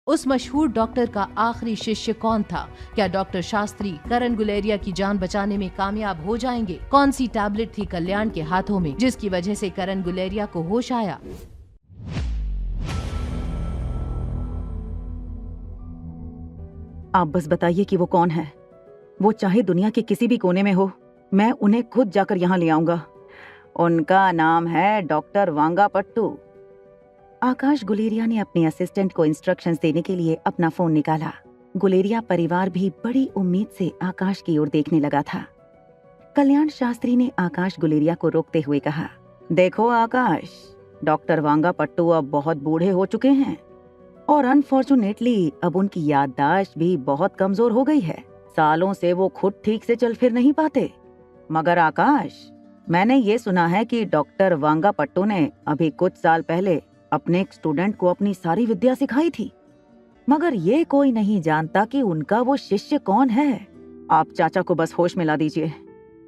उस मशहूर डॉक्टर का आखिरी शिष्य कौन था? क्या डॉक्टर शास्त्री करण गुलेरिया की जान बचाने में कामयाब हो जाएंगे? कौन सी टैबलेट थी कल्याण के हाथों में जिसकी वजह से करण गुलेरिया को होश आया? आप बस बताइए कि वो कौन है। वो चाहे दुनिया के किसी भी कोने में हो, मैं उन्हें खुद जाकर यहाँ ले आऊंगा। उनका नाम है डॉक्टर वांगापट्टू। आकाश गुलेरिया ने अपने असिस्टेंट को इंस्ट्रक्शंस देने के लिए अपना फोन निकाला। गुलेरिया परिवार भी बड़ी उम्मीद से आकाश की ओर देखने लगा था। कल्याण शास्त्री ने आकाश गुलेरिया को रोकते हुए कहा, देखो आकाश, डॉक्टर वांगापट्टू अब बहुत बूढ़े हो चुके हैं और अनफॉर्चुनेटली अब उनकी याददाश्त भी बहुत कमजोर हो गई है। सालों से वो खुद ठीक से चल फिर नहीं पाते। मगर आकाश, मैंने ये सुना है कि डॉक्टर वांगापट्टू ने अभी कुछ साल पहले अपने एक स्टूडेंट को अपनी सारी विद्या सिखाई थी, मगर ये कोई नहीं जानता कि उनका वो शिष्य कौन है। आप चाचा को बस होश में ला दीजिए,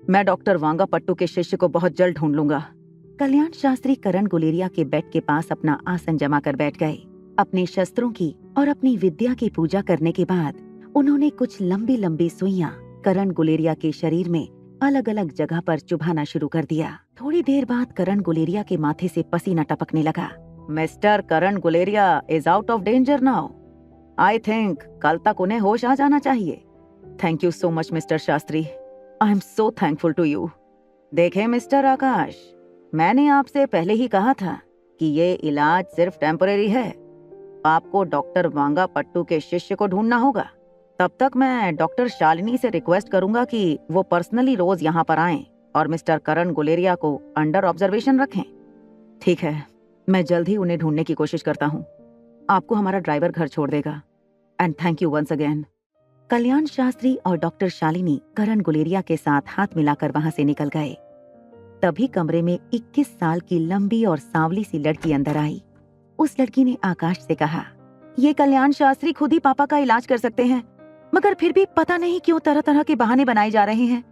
मैं डॉक्टर वांगापट्टू के शिष्य को बहुत जल्द ढूंढ लूंगा। कल्याण शास्त्री करण गुलेरिया के बेड के पास अपना आसन जमा कर बैठ गए। अपने शस्त्रों की और अपनी विद्या की पूजा करने के बाद उन्होंने कुछ लंबी लंबी सुइयां करण गुलेरिया के शरीर में अलग अलग जगह पर चुभाना शुरू कर दिया। थोड़ी देर बाद करण गुलेरिया के माथे से पसीना टपकने लगा। Mister Karan Guleria is out of danger now. I think कल तक उन्हें होश आ जाना चाहिए। Thank you so much mister Shastri, I am so thankful to you. देखें मिस्टर आकाश, मैंने आपसे पहले ही कहा था कि ये इलाज सिर्फ टेम्परेरी है। आपको डॉक्टर वांगापट्टू के शिष्य को ढूंढना होगा। तब तक मैं डॉक्टर शालिनी से रिक्वेस्ट करूंगा कि वो पर्सनली रोज यहाँ पर आएं और मिस्टर करण गुलेरिया को अंडर ऑब्जर्वेशन रखें। ठीक है, मैं जल्द ही उन्हें ढूंढने की कोशिश करता हूँ। आपको हमारा ड्राइवर घर छोड़ देगा। And thank you once again. Kalyan Shastri और डॉक्टर शालिनी करण गुलेरिया के साथ हाथ मिलाकर वहां से निकल गए। तभी कमरे में 21 साल की लंबी और सांवली सी लड़की अंदर आई। उस लड़की ने आकाश से कहा, ये कल्याण शास्त्री खुद ही पापा का इलाज कर सकते हैं, मगर फिर भी पता नहीं क्यों तरह तरह के बहाने बनाए जा रहे हैं।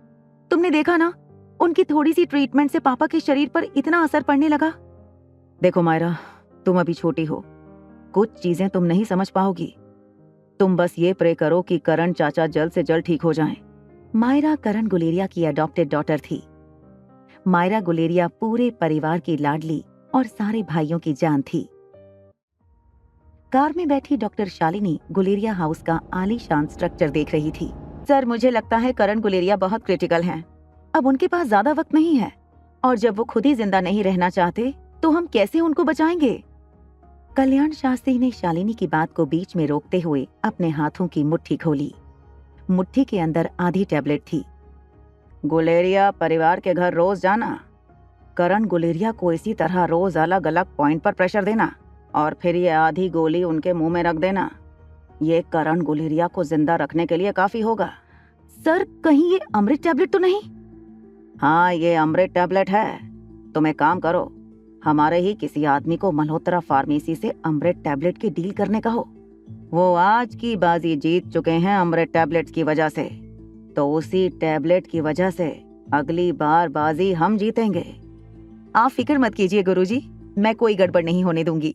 तुमने देखा ना, उनकी थोड़ी सी ट्रीटमेंट से पापा के शरीर पर इतना असर पड़ने लगा। देखो मायरा, तुम अभी छोटी हो, कुछ चीजें तुम नहीं समझ पाओगी। तुम बस ये प्रे करो कि करण चाचा जल्द से जल्द ठीक हो जाएं। मायरा करण गुलेरिया की अडॉप्टेड डॉटर थी। मायरा गुलेरिया पूरे परिवार की लाडली और सारे भाइयों की जान थी। कार में बैठी डॉक्टर शालिनी गुलेरिया हाउस का आलीशान स्ट्रक्चर देख रही थी। सर, मुझे लगता है करण गुलेरिया बहुत क्रिटिकल हैं। अब उनके पास ज्यादा वक्त नहीं है, और जब वो खुद ही जिंदा नहीं रहना चाहते तो हम कैसे उनको बचाएंगे? कल्याण शास्त्री ने शालिनी की बात को बीच में रोकते हुए अपने हाथों की मुट्ठी खोली। मुट्ठी के अंदर आधी टैबलेट थी। गुलेरिया परिवार के घर रोज जाना, करण गुलेरिया को इसी तरह रोज अलग अलग पॉइंट पर प्रेशर देना और फिर ये आधी गोली उनके मुंह में रख देना। ये करण गुलेरिया को जिंदा रखने के लिए काफी होगा। सर, कहीं ये अमृत टैबलेट तो नहीं? हाँ, ये अमृत टैबलेट है। तुम एक काम करो, हमारे ही किसी आदमी को मल्होत्रा फार्मेसी से अमृत टैबलेट की डील करने कहो। वो आज की बाजी जीत चुके हैं अमृत टैबलेट की वजह से, तो उसी टैबलेट की वजह से अगली बार बाजी हम जीतेंगे। आप फिक्र मत कीजिए गुरुजी, मैं कोई गड़बड़ नहीं होने दूंगी।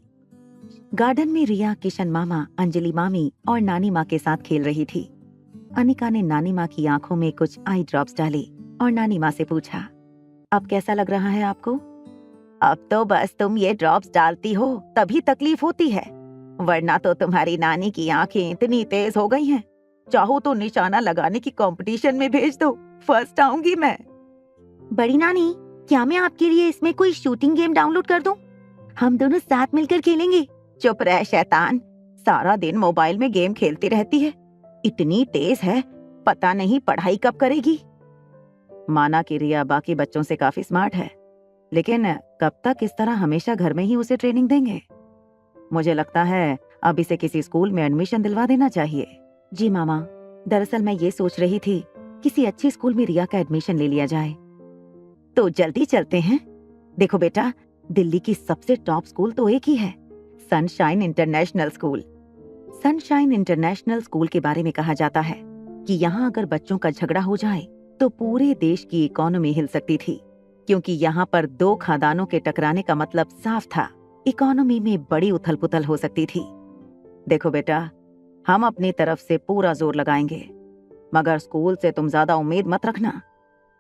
गार्डन में रिया किशन मामा, अंजलि मामी और नानी माँ के साथ खेल रही थी। अनिका ने नानी माँ की आंखों में कुछ आई ड्रॉप्स डाले और नानी माँ से पूछा, अब कैसा लग रहा है आपको? अब तो बस तुम ये ड्रॉप्स डालती हो तभी तकलीफ होती है, वरना तो तुम्हारी नानी की आंखें इतनी तेज हो गई हैं। चाहो तो निशाना लगाने की कंपटीशन में भेज दो, फर्स्ट आऊंगी मैं। बड़ी नानी, क्या मैं आपके लिए इसमें कोई शूटिंग गेम डाउनलोड कर दूं? हम दोनों साथ मिलकर खेलेंगे। चुप रह शैतान, सारा दिन मोबाइल में गेम खेलती रहती है, इतनी तेज है, पता नहीं पढ़ाई कब करेगी। माना कि रिया बाकी बच्चों से काफी स्मार्ट है, लेकिन कब तक इस तरह हमेशा घर में ही उसे ट्रेनिंग देंगे? मुझे लगता है अब इसे किसी स्कूल में एडमिशन दिलवा देना चाहिए। जी मामा, दरअसल मैं ये सोच रही थी किसी अच्छी स्कूल में रिया का एडमिशन ले लिया जाए। तो जल्दी चलते हैं। देखो बेटा, दिल्ली की सबसे टॉप स्कूल तो एक ही है, sunshine international school. Sunshine international school के बारे में कहा जाता है कि यहाँ अगर बच्चों का झगड़ा हो जाए तो पूरे देश की इकोनॉमी हिल सकती थी, क्योंकि यहाँ पर दो खादानों के टकराने का मतलब साफ था, इकोनॉमी में बड़ी उथल पुथल हो सकती थी। देखो बेटा, हम अपनी तरफ से पूरा जोर लगाएंगे, मगर स्कूल से तुम ज्यादा उम्मीद मत रखना,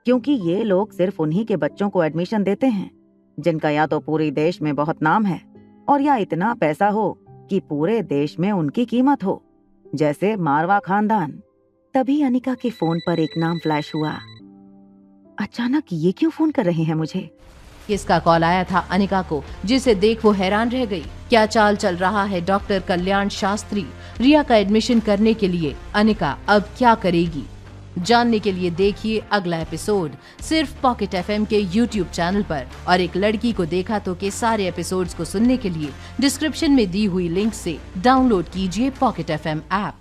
क्योंकि ये लोग सिर्फ उन्हीं के बच्चों को एडमिशन देते हैं जिनका या तो पूरे देश में बहुत नाम है और या इतना पैसा हो कि पूरे देश में उनकी कीमत हो, जैसे मारवा खानदान। तभी अनिका के फोन पर एक नाम फ्लैश हुआ। अचानक ये क्यों फोन कर रहे हैं मुझे? किसका कॉल आया था अनिका को, जिसे देख वो हैरान रह गई। क्या चाल चल रहा है डॉक्टर कल्याण शास्त्री? रिया का एडमिशन करने के लिए अनिका अब क्या करेगी? जानने के लिए देखिए अगला एपिसोड सिर्फ पॉकेट एफएम के यूट्यूब चैनल पर। और एक लड़की को देखा तो के सारे एपिसोड्स को सुनने के लिए डिस्क्रिप्शन में दी हुई लिंक से डाउनलोड कीजिए पॉकेट एफएम ऐप।